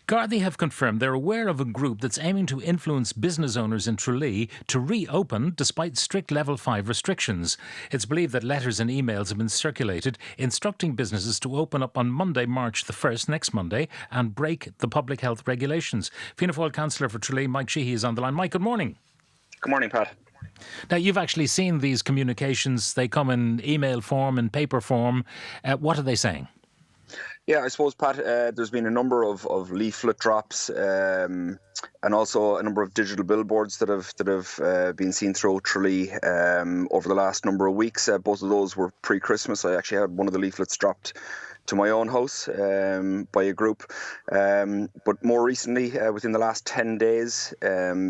Gardaí have confirmed they're aware of a group that's aiming to influence business owners in Tralee to reopen despite strict level 5 restrictions. It's believed that letters and emails have been circulated instructing businesses to open up on Monday, March the 1st, next Monday, and break the public health regulations. Fianna Fáil Councillor for Tralee, Mike Sheehy, is on the line. Mike, good morning. Good morning, Pat. Now, you've actually seen these communications. They come in email form and paper form. What are they saying? Yeah, I suppose, Pat, there's been a number of leaflet drops and also a number of digital billboards that have been seen throughout Tralee over the last number of weeks. Both of those were pre-Christmas. I actually had one of the leaflets dropped to my own house by a group. But more recently, within the last 10 days,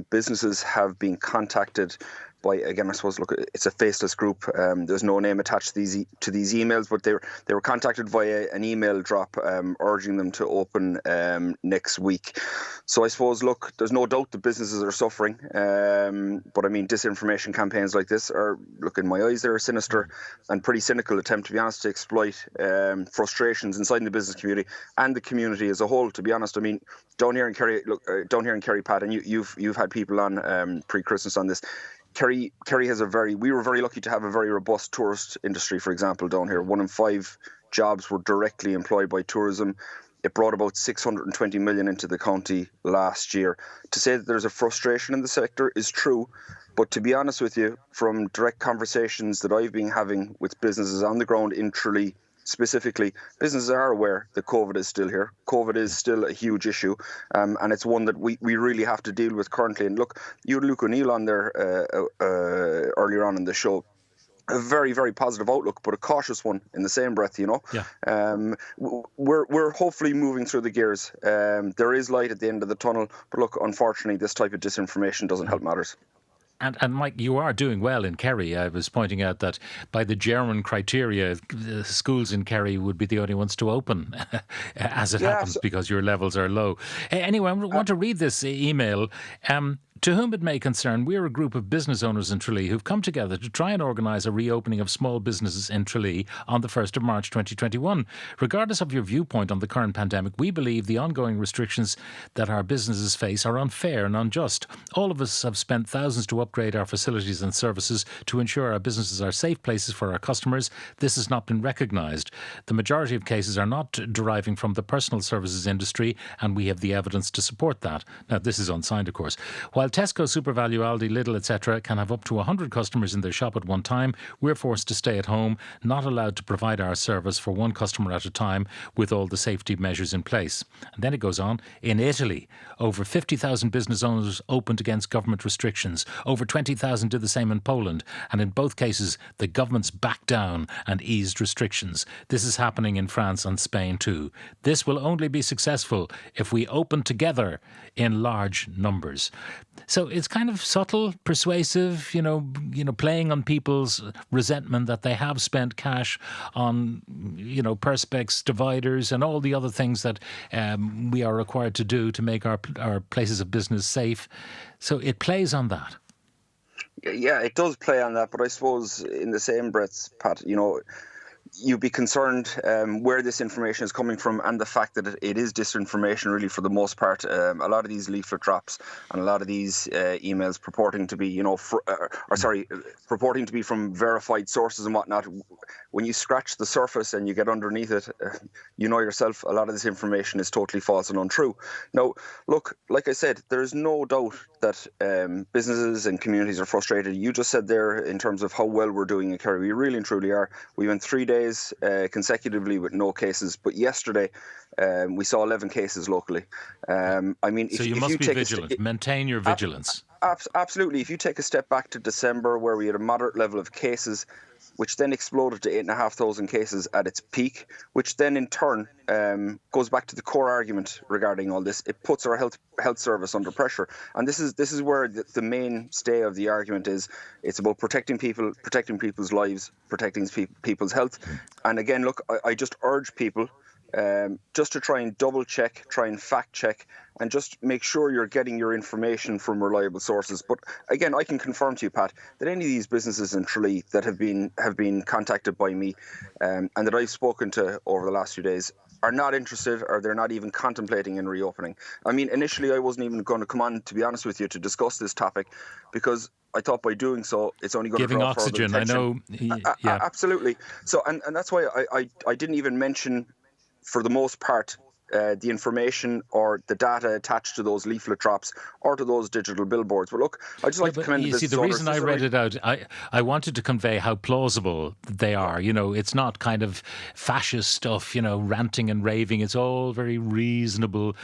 businesses have been contacted by, again, I suppose, look, it's a faceless group. There's no name attached to these emails, but they were contacted via an email drop urging them to open next week. So I suppose, look, there's no doubt that businesses are suffering. But I mean, disinformation campaigns like this are, look, in my eyes, they're a sinister and pretty cynical attempt, to be honest, to exploit frustrations inside the business community and the community as a whole. To be honest, I mean, down here in Kerry, Pat, and you've had people on pre-Christmas on this. Kerry has we were very lucky to have a very robust tourist industry, for example, down here. 1 in 5 jobs were directly employed by tourism. It brought about 620 million into the county last year. To say that there's a frustration in the sector is true, but to be honest with you, from direct conversations that I've been having with businesses on the ground in Tralee, specifically, businesses are aware that COVID is still here. COVID is still a huge issue, and it's one that we really have to deal with currently. And look, you had Luke O'Neill on there earlier on in the show. A very, very positive outlook, but a cautious one in the same breath, you know. Yeah. We're hopefully moving through the gears. There is light at the end of the tunnel, but look, unfortunately, this type of disinformation doesn't help matters. And Mike, you are doing well in Kerry. I was pointing out that by the German criteria, the schools in Kerry would be the only ones to open, as it happens, because your levels are low. Anyway, I want to read this email. To whom it may concern, we're a group of business owners in Tralee who've come together to try and organise a reopening of small businesses in Tralee on the 1st of March 2021. Regardless of your viewpoint on the current pandemic, we believe the ongoing restrictions that our businesses face are unfair and unjust. All of us have spent thousands to upgrade our facilities and services to ensure our businesses are safe places for our customers. This has not been recognised. The majority of cases are not deriving from the personal services industry, and we have the evidence to support that. Now, this is unsigned, of course. While Tesco, SuperValu, Aldi, Lidl, etc. can have up to 100 customers in their shop at one time, we're forced to stay at home, not allowed to provide our service for one customer at a time with all the safety measures in place. And then it goes on. In Italy, over 50,000 business owners opened against government restrictions. Over 20,000 did the same in Poland. And in both cases, the governments backed down and eased restrictions. This is happening in France and Spain too. This will only be successful if we open together in large numbers. So it's kind of subtle, persuasive, you know, playing on people's resentment that they have spent cash on, perspex, dividers and all the other things that we are required to do to make our places of business safe. So it plays on that. Yeah, it does play on that. But I suppose in the same breath, Pat, you'd be concerned where this information is coming from and the fact that it is disinformation really for the most part. A lot of these leaflet drops and a lot of these emails purporting to be, purporting to be from verified sources and whatnot. When you scratch the surface and you get underneath it, you know yourself, a lot of this information is totally false and untrue. Now, look, like I said, there is no doubt that businesses and communities are frustrated. You just said there in terms of how well we're doing in Kerry. We really and truly are. We went 3 days consecutively with no cases, but yesterday we saw 11 cases locally. So you must be vigilant. Maintain your vigilance. Absolutely. If you take a step back to December, where we had a moderate level of cases, which then exploded to 8,500 cases at its peak, which then in turn goes back to the core argument regarding all this. It puts our health service under pressure, and this is where the mainstay of the argument is. It's about protecting people, protecting people's lives, protecting people's health. And again, look, I just urge people just to try and double check, try and fact check, and just make sure you're getting your information from reliable sources. But again, I can confirm to you, Pat, that any of these businesses in Tralee that have been contacted by me and that I've spoken to over the last few days, are not interested, or they're not even contemplating in reopening. I mean, initially I wasn't even going to come on, to be honest with you, to discuss this topic, because I thought by doing so, it's only going Giving to draw further oxygen, attention. I know. Yeah. Absolutely. So, and that's why I didn't even mention, for the most part, the information or the data attached to those leaflet drops or to those digital billboards. But look, I just like to commend the business the owners. reason I read it out, I wanted to convey how plausible they are. You know, it's not kind of fascist stuff, you know, ranting and raving. It's all very reasonable.